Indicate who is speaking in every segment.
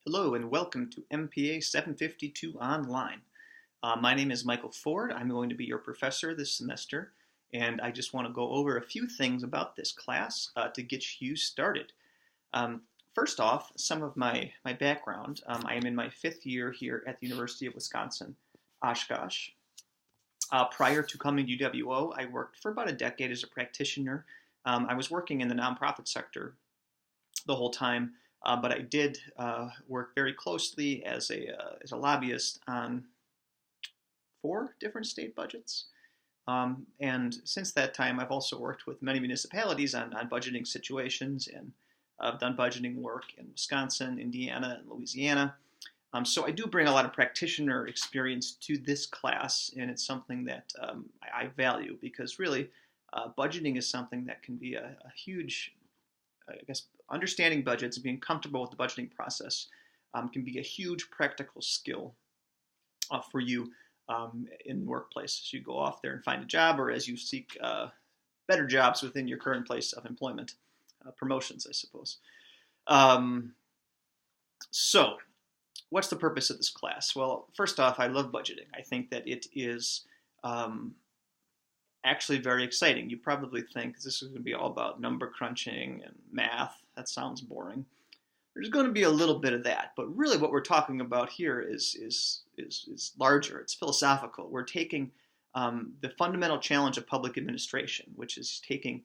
Speaker 1: Hello and welcome to MPA 752 Online. My name is Michael Ford. I'm going to be your professor this semester, and I just want to go over a few things about this class to get you started. Um, First off, some of my background. I am in my fifth year here at the University of Wisconsin-Oshkosh. Prior to coming to UWO, I worked for about a decade as a practitioner. I was working in the nonprofit sector the whole time. But I did work very closely as a lobbyist on 4 different state budgets. And since that time, I've also worked with many municipalities on budgeting situations, and I've done budgeting work in Wisconsin, Indiana, and Louisiana. So I do bring a lot of practitioner experience to this class, and it's something that I value because really budgeting is something that can be a huge, I guess, understanding budgets and being comfortable with the budgeting process can be a huge practical skill for you in the workplace as you go off there and find a job, or as you seek better jobs within your current place of employment, promotions, I suppose. So, what's the purpose of this class? Well, first off, I love budgeting. I think that it is actually very exciting. You probably think this is going to be all about number crunching and math. That sounds boring. There's going to be a little bit of that, but really what we're talking about here is larger. It's philosophical. We're taking the fundamental challenge of public administration, which is taking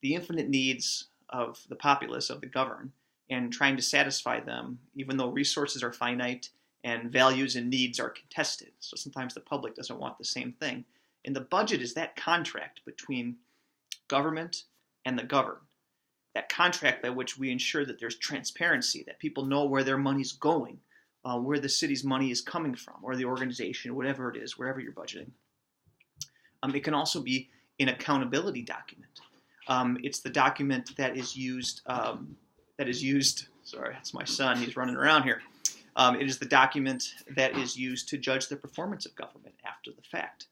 Speaker 1: the infinite needs of the populace, of the governed, and trying to satisfy them, even though resources are finite and values and needs are contested. So sometimes the public doesn't want the same thing. And the budget is that contract between government and the governed. That contract by which we ensure that there's transparency, that people know where their money's going, where the city's money is coming from, or the organization, whatever it is, wherever you're budgeting. It can also be an accountability document. It's the document that is used, sorry, that's my son, he's running around here. It is the document that is used to judge the performance of government after the fact.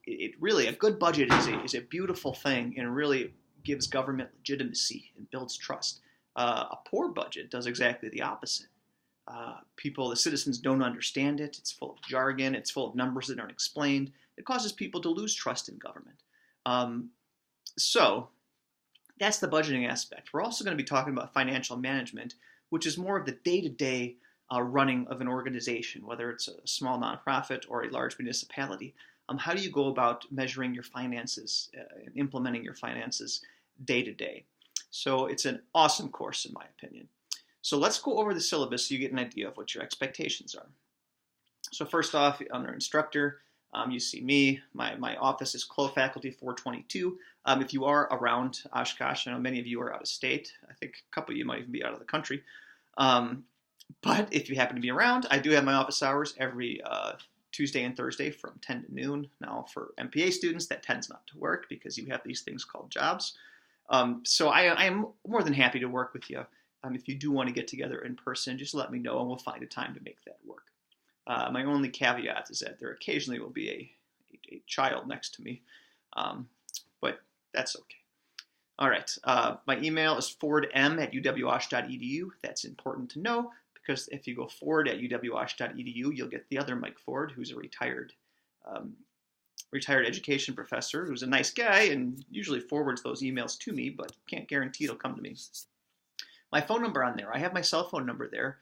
Speaker 1: It really, a good budget is a beautiful thing and really gives government legitimacy and builds trust. A poor budget does exactly the opposite. The citizens don't understand it. It's full of jargon. It's full of numbers that aren't explained. It causes people to lose trust in government. So that's the budgeting aspect. We're also going to be talking about financial management, which is more of the day-to-day running of an organization, whether it's a small nonprofit or a large municipality. How do you go about measuring your finances and implementing your finances day to day? So it's an awesome course, in my opinion. So let's go over the syllabus so you get an idea of what your expectations are. So first off, under instructor, you see me. My office is Clo Faculty 422. If you are around Oshkosh, I know many of you are out of state. I think a couple of you might even be out of the country. But if you happen to be around, I do have my office hours every Tuesday and Thursday from 10 to noon. Now for MPA students, that tends not to work because you have these things called jobs. So I am more than happy to work with you. If you do want to get together in person, just let me know and we'll find a time to make that work. My only caveat is that there occasionally will be a child next to me, but that's okay. All right, my email is fordm@uwosh.edu. That's important to know because if you go forward at uwosh.edu, you'll get the other Mike Ford, who's a retired education professor, who's a nice guy and usually forwards those emails to me, but can't guarantee it'll come to me. My phone number on there, I have my cell phone number there,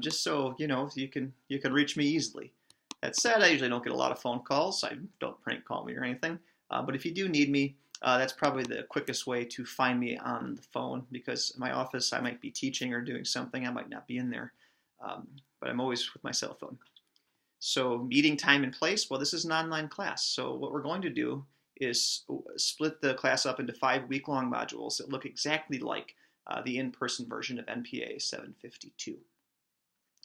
Speaker 1: just so you know you can reach me easily. That said, I usually don't get a lot of phone calls. I don't prank call me or anything, but if you do need me, that's probably the quickest way to find me on the phone because in my office I might be teaching or doing something. I might not be in there, but I'm always with my cell phone. So meeting time and place, well, this is an online class. So what we're going to do is split the class up into 5 week-long modules that look exactly like the in-person version of MPA 752.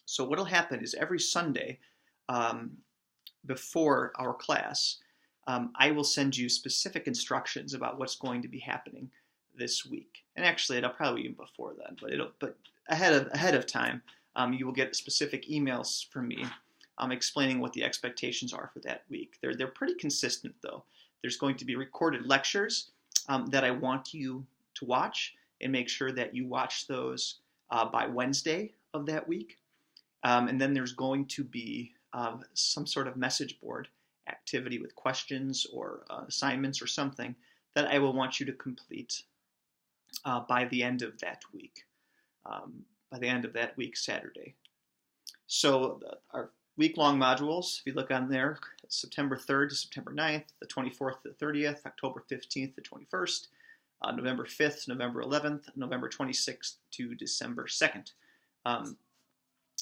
Speaker 1: So what will happen is every Sunday before our class, I will send you specific instructions about what's going to be happening this week. And actually, it'll probably be even before then, but ahead of time, you will get specific emails from me explaining what the expectations are for that week. They're pretty consistent, though. There's going to be recorded lectures that I want you to watch and make sure that you watch those by Wednesday of that week. And then there's going to be some sort of message board activity with questions or assignments or something that I will want you to complete by the end of that week, Saturday. So our week-long modules, if you look on there, September 3rd to September 9th, the 24th to the 30th, October 15th to 21st, November 5th, November 11th, November 26th to December 2nd.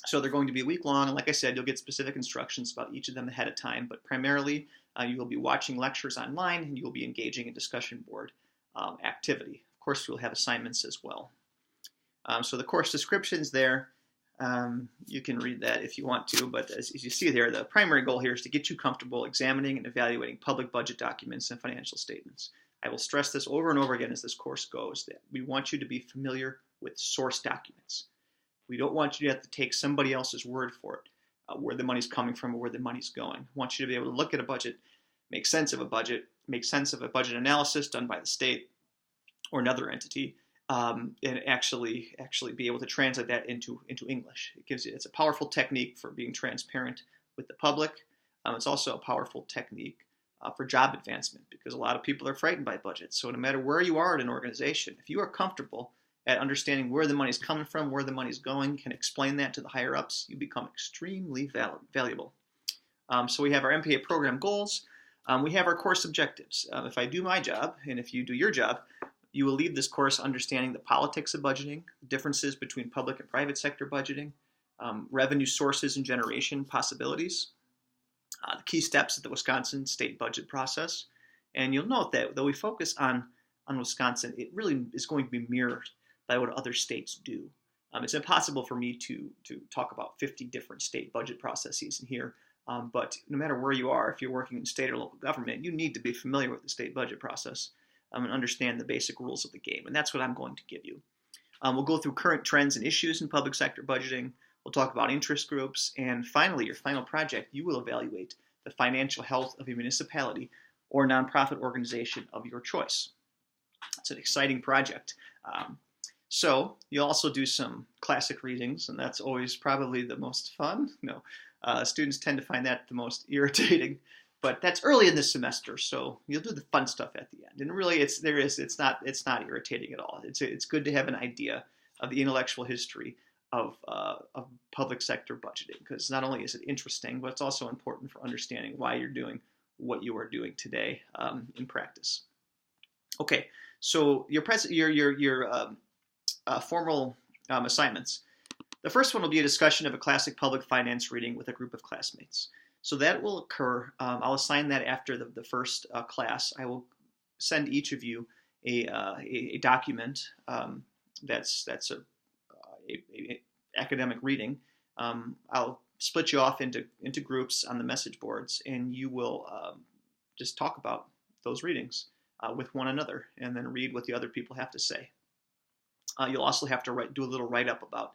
Speaker 1: So they're going to be a week long, and like I said, you'll get specific instructions about each of them ahead of time, but primarily you will be watching lectures online, and you will be engaging in discussion board activity. Of course, you'll have assignments as well. So the course description's there. You can read that if you want to, but as you see there, the primary goal here is to get you comfortable examining and evaluating public budget documents and financial statements. I will stress this over and over again as this course goes, that we want you to be familiar with source documents. We don't want you to have to take somebody else's word for it, where the money's coming from or where the money's going. We want you to be able to look at a budget, make sense of a budget analysis done by the state or another entity, and actually be able to translate that into English. It's a powerful technique for being transparent with the public. It's also a powerful technique for job advancement, because a lot of people are frightened by budgets. So no matter where you are in an organization, if you are comfortable at understanding where the money's coming from, where the money's going, can explain that to the higher ups, you become extremely valuable. So we have our MPA program goals. We have our course objectives. If I do my job, and if you do your job, you will leave this course understanding the politics of budgeting, differences between public and private sector budgeting, revenue sources and generation possibilities, the key steps of the Wisconsin state budget process. And you'll note that though we focus on Wisconsin, it really is going to be mirrored by what other states do. It's impossible for me to talk about 50 different state budget processes in here, but no matter where you are, if you're working in state or local government, you need to be familiar with the state budget process and understand the basic rules of the game, and that's what I'm going to give you. We'll go through current trends and issues in public sector budgeting. We'll talk about interest groups, and finally, your final project, you will evaluate the financial health of a municipality or nonprofit organization of your choice. It's an exciting project. So you'll also do some classic readings, and that's always probably the most fun. No, students tend to find that the most irritating, but that's early in the semester, so you'll do the fun stuff at the end. And really, it's not irritating at all. It's good to have an idea of the intellectual history of public sector budgeting, because not only is it interesting, but it's also important for understanding why you're doing what you are doing today in practice. Okay, so your formal assignments. The first one will be a discussion of a classic public finance reading with a group of classmates. So that will occur. I'll assign that after the first class. I will send each of you a document that's a academic reading. I'll split you off into groups on the message boards, and you will just talk about those readings with one another, and then read what the other people have to say. You'll also have to do a little write-up about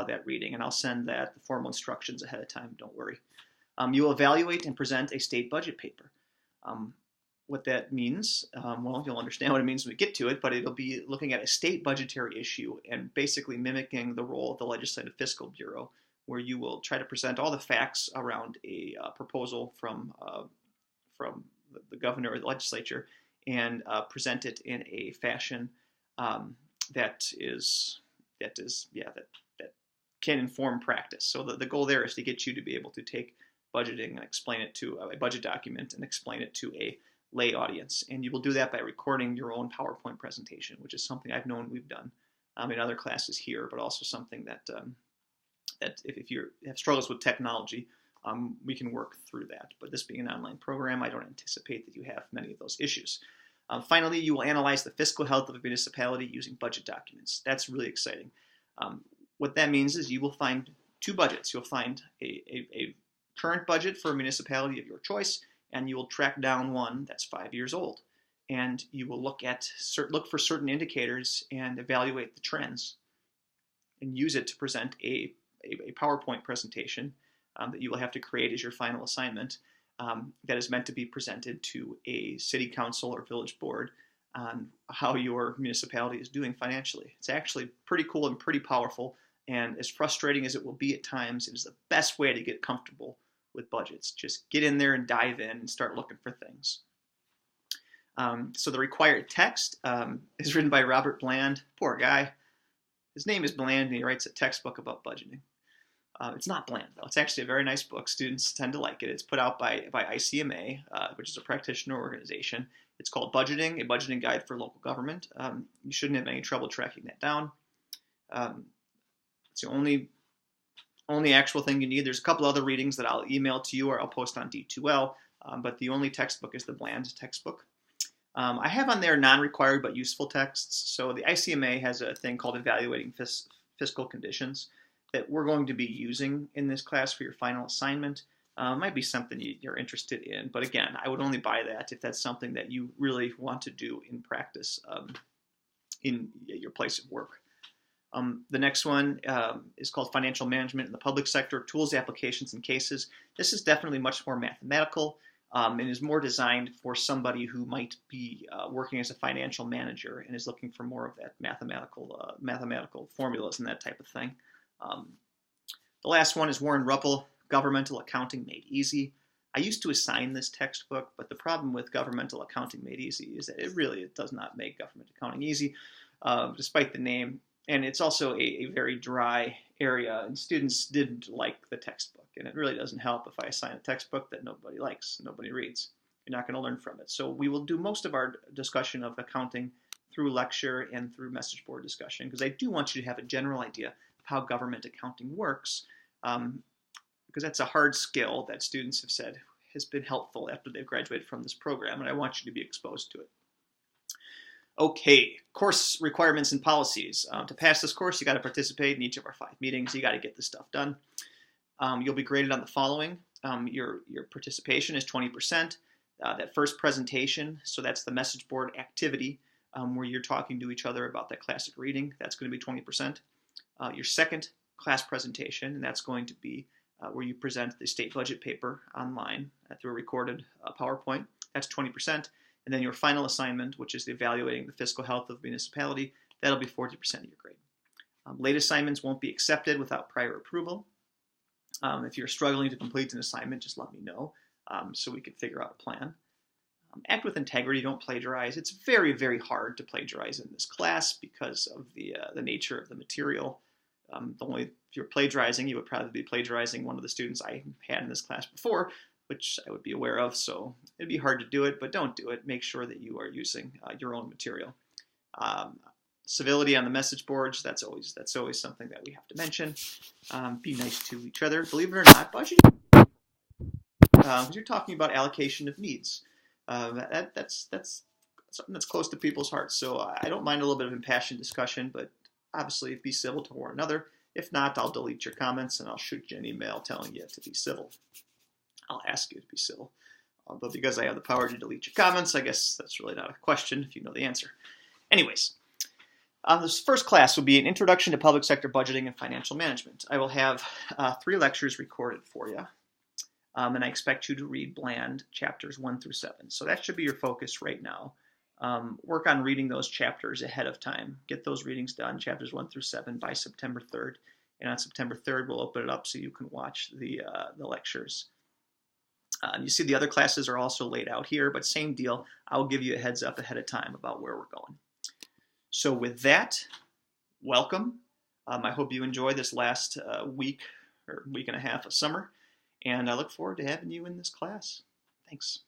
Speaker 1: that reading, and I'll send the formal instructions ahead of time, don't worry. You will evaluate and present a state budget paper. What that means, well, you'll understand what it means when we get to it, but it'll be looking at a state budgetary issue and basically mimicking the role of the Legislative Fiscal Bureau, where you will try to present all the facts around a proposal from the governor or the legislature, and present it in a fashion that can inform practice. So the goal there is to get you to be able to take budgeting and explain it to a budget document and explain it to a lay audience. And you will do that by recording your own PowerPoint presentation, which is something I've known we've done in other classes here, but also something that if you have struggles with technology, we can work through that. But this being an online program, I don't anticipate that you have many of those issues. Finally, you will analyze the fiscal health of a municipality using budget documents. That's really exciting. What that means is you will find two budgets. You'll find a current budget for a municipality of your choice, and you will track down one that's 5 years old. And you will look for certain indicators and evaluate the trends, and use it to present a PowerPoint presentation that you will have to create as your final assignment, that is meant to be presented to a city council or village board on how your municipality is doing financially. It's actually pretty cool and pretty powerful. And as frustrating as it will be at times, it is the best way to get comfortable with budgets. Just get in there and dive in and start looking for things. So the required text is written by Robert Bland. Poor guy. His name is Bland, and he writes a textbook about budgeting. It's not Bland, though. It's actually a very nice book. Students tend to like it. It's put out by ICMA, which is a practitioner organization. It's called Budgeting, a budgeting guide for local government. You shouldn't have any trouble tracking that down. It's the only actual thing you need. There's a couple other readings that I'll email to you or I'll post on D2L, but the only textbook is the Bland textbook. I have on there non-required but useful texts. So the ICMA has a thing called Evaluating Fiscal Conditions that we're going to be using in this class for your final assignment. Might be something you're interested in, but again, I would only buy that if that's something that you really want to do in practice in your place of work. The next one is called Financial Management in the Public Sector, Tools, Applications, and Cases. This is definitely much more mathematical and is more designed for somebody who might be working as a financial manager and is looking for more of that mathematical formulas and that type of thing. The last one is Warren Ruppel, Governmental Accounting Made Easy. I used to assign this textbook, but the problem with Governmental Accounting Made Easy is that it does not make government accounting easy, despite the name. And it's also a very dry area, and students didn't like the textbook. And it really doesn't help if I assign a textbook that nobody likes, nobody reads. You're not going to learn from it. So we will do most of our discussion of accounting through lecture and through message board discussion, because I do want you to have a general idea of how government accounting works, because that's a hard skill that students have said has been helpful after they've graduated from this program, and I want you to be exposed to it. Okay, course requirements and policies. To pass this course, you got to participate in each of our 5 meetings. You got to get this stuff done. You'll be graded on the following. Your participation is 20%. That first presentation, so that's the message board activity where you're talking to each other about that classic reading, that's going to be 20%. Your second class presentation, and that's going to be where you present the state budget paper online through a recorded PowerPoint. That's 20%. And then your final assignment, which is evaluating the fiscal health of the municipality, that'll be 40% of your grade. Late assignments won't be accepted without prior approval. If you're struggling to complete an assignment, just let me know so we can figure out a plan. Act with integrity, don't plagiarize. It's very, very hard to plagiarize in this class because of the nature of the material. If you're plagiarizing, you would probably be plagiarizing one of the students I had in this class before, which I would be aware of, so it'd be hard to do it, but don't do it. Make sure that you are using your own material. Civility on the message boards, that's always something that we have to mention. Be nice to each other. Believe it or not, budgeting, because you're talking about allocation of needs. That's something that's close to people's hearts, so I don't mind a little bit of impassioned discussion, but obviously be civil to one another. If not, I'll delete your comments and I'll shoot you an email telling you to be civil. I'll ask you to be civil. But because I have the power to delete your comments, I guess that's really not a question if you know the answer. Anyways, this first class will be an introduction to public sector budgeting and financial management. I will have 3 lectures recorded for you, and I expect you to read Bland chapters 1 through 7. So that should be your focus right now. Work on reading those chapters ahead of time. Get those readings done, chapters 1 through 7, by September 3rd. And on September 3rd, we'll open it up so you can watch the lectures. You see the other classes are also laid out here, but same deal. I'll give you a heads up ahead of time about where we're going. So with that, welcome. I hope you enjoy this last week or week and a half of summer, and I look forward to having you in this class. Thanks.